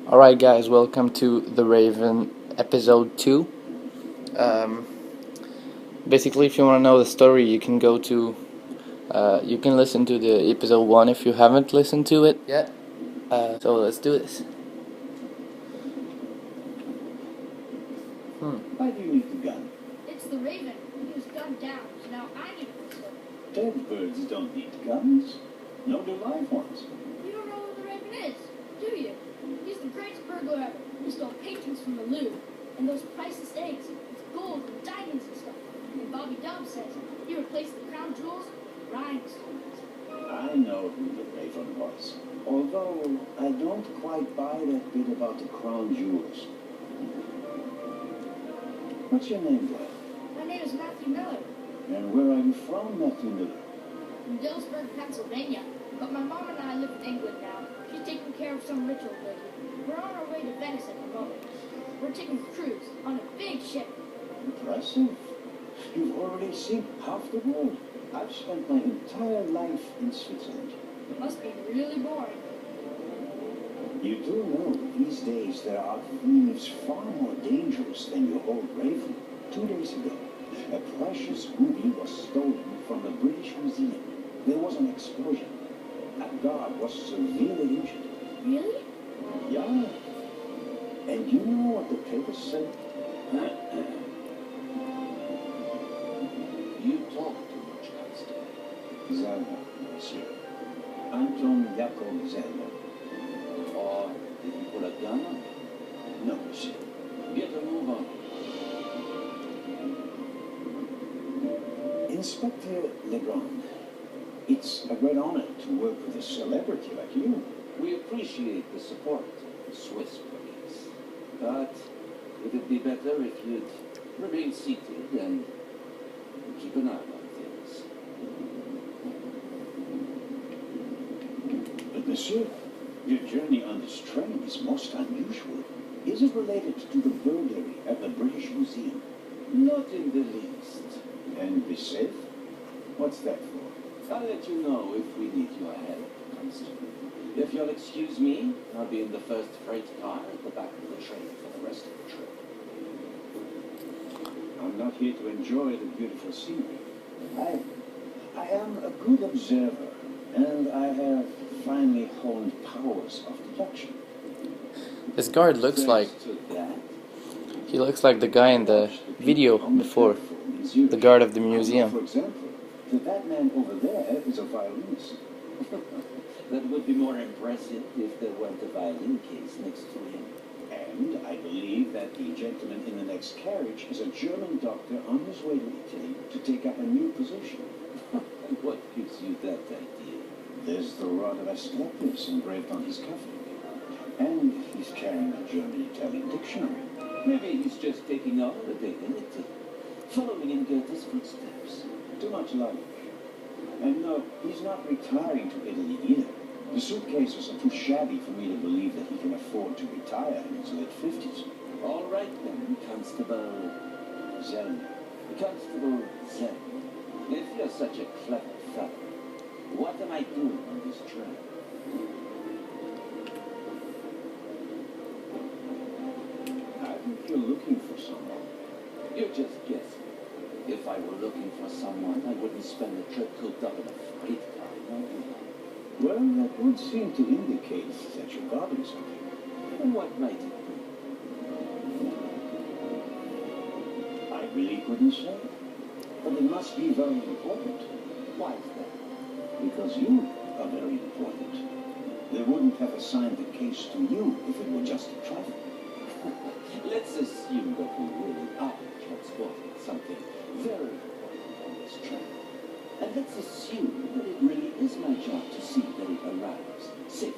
Alright guys, welcome to The Raven episode 2. Basically, if you want to know the story, you can go to you can listen to the episode 1 if you haven't listened to it yet. So let's do this. Why do you need the gun? It's the Raven. He was gunned down, so now I need a pistol. Dead birds don't need guns. Nor do live ones. You don't know who the Raven is, do you? He's the greatest burglar ever. He stole paintings from the Louvre. And those priceless eggs with gold and diamonds and stuff. And Bobby Dobbs says he replaced the crown jewels with rhinestones. I know who the Raven was. Although I don't quite buy that bit about the crown jewels. What's your name, boy? My name is Matthew Miller. And where are you from, Matthew Miller? From Dillsburg, Pennsylvania. But my mom and I live in England now. She's taking care of some rich old lady. We're on our way to Venice at the moment. We're taking a cruise on a big ship. Impressive. You've already seen half the world. I've spent my entire life in Switzerland. It must be really boring. You do know these days there are thieves far more dangerous than your old Raven. 2 days ago, a precious ruby was stolen from the British Museum. There was an explosion. A guard was severely injured. Really? Yeah. And you know what the papers say? You talk too much, Constable. Zelda, monsieur. Anton Jakob Zelda. Or did he pull a gun on you? No, monsieur. Get a move on. Inspector Legrand, it's a great honor to work with a celebrity like you. We appreciate the support of the Swiss police. But it'd be better if you'd remain seated and keep an eye on things. But monsieur, your journey on this train is most unusual. Is it related to the burglary at the British Museum? Not in the least. And the safe? What's that for? I'll let you know if we need your help, Constable. If you'll excuse me, I'll be in the first freight car at the back of the train for the rest of the trip. I'm not here to enjoy the beautiful scenery. I am a good observer, and I have finally honed powers of deduction. This guard looks like Thanks to that, he looks like the guy in the video before, the guard of the museum. For example, that man over there is a violinist. That would be more impressive if there weren't a violin case next to him. And I believe that the gentleman in the next carriage is a German doctor on his way to Italy to take up a new position. And what gives you that idea? There's the rod of Asclepius engraved on his cuff. And he's carrying a German-Italian dictionary. Maybe he's just taking a holiday in Italy, following in Goethe's footsteps. Too much luck. And no, he's not retiring to Italy either. The suitcases are too shabby for me to believe that he can afford to retire in his late 50s. All right then, Constable Zelda. Constable Zen. If you're such a clever fellow, what am I doing on this train? I think you're looking for someone. You're just guessing. If I were looking for someone, I wouldn't spend the trip cooped up in a freight car. Well, that would seem to indicate that you're guarding something. And what might it be? I really couldn't say. But it must be very important. Why is that? Because you are very important. They wouldn't have assigned the case to you if it were just a trifle. Let's assume that we really are transporting something very important on this train. And let's assume that it really is my job to see that it arrives safe.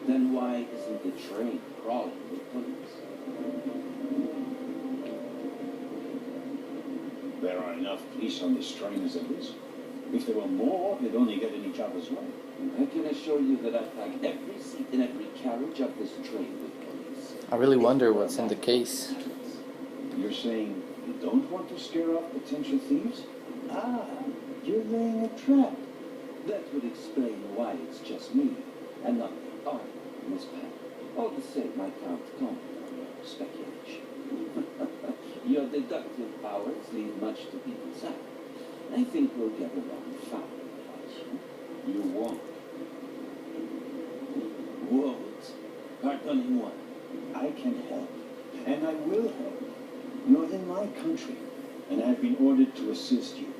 Then why isn't the train crawling with police? There are enough police on this train as it is. If there were more, they'd only get in each other's way. I can assure you that I pack every seat in every carriage of this train with police. I really wonder what's in the case. You're saying you don't want to scare off potential thieves? Ah, you're laying a trap. That would explain why it's just me and not the army, Miss Pat. All the same, I can't comment on your speculation. Your deductive powers leave much to be desired. I think we'll get along fine without you. You won't. Won't? Pardon moi. I can help, and I will help. You're in my country, and I've been ordered to assist you.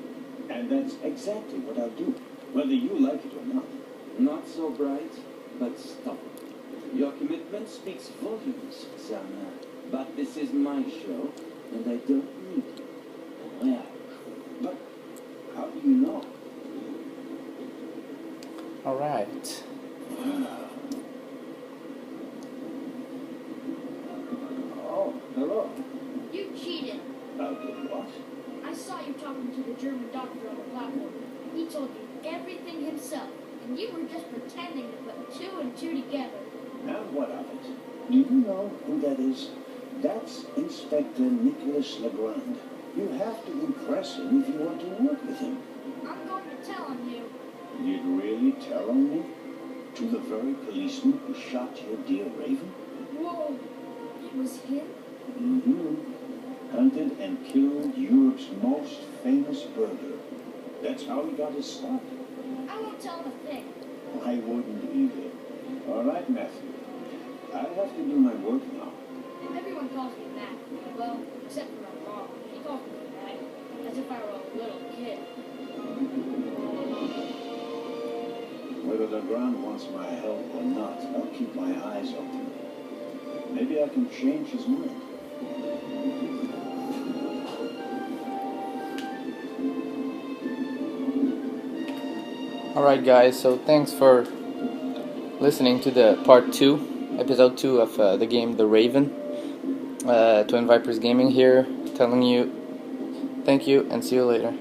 And that's exactly what I'll do, whether you like it or not. Not so bright, but stubborn. Your commitment speaks volumes, son. But this is my show, and I don't need you. Well, But how do you know? Alright. Oh, hello. You cheated. Did what? I saw you talking to the German doctor on the platform. He told you everything himself, and you were just pretending to put two and two together. And what of it? Do you know who that is? That's Inspector Nicholas Legrand. You have to impress him if you want to work with him. I'm going to tell on you. You'd really tell on me? To the very policeman who shot your dear Raven? Whoa! It was him? Mm-hmm. Hunted and killed Europe's most famous burglar. That's how he got his start. I won't tell him a thing. I wouldn't either. All right, Matthew. I have to do my work now. Everyone calls me Mac. Well, except for my mom. She calls me Mac. As if I were a little kid. Whether Legrand wants my help or not, I'll keep my eyes open. Maybe I can change his mind. Alright guys, so thanks for listening to the part 2, episode 2 of the game The Raven. Twin Vipers Gaming here, telling you thank you and see you later.